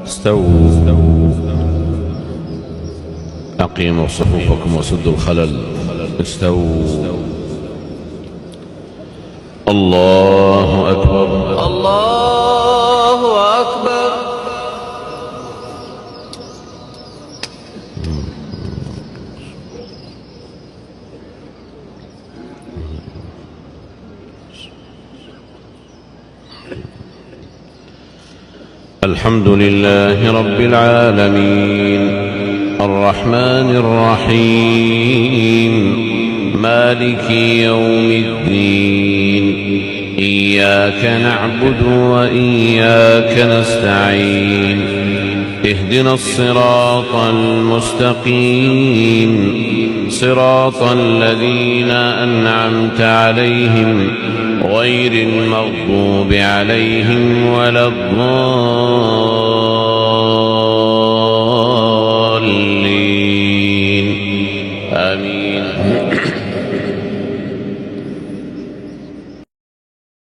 استووا. أقيموا صفوفكم وسدوا الخلل. استووا. الله أكبر. الله أكبر. الحمد لله رب العالمين الرحمن الرحيم مالك يوم الدين إياك نعبد وإياك نستعين اهدنا الصراط المستقيم صراط الذين أنعمت عليهم غير المغضوب عليهم ولا الضالين آمين.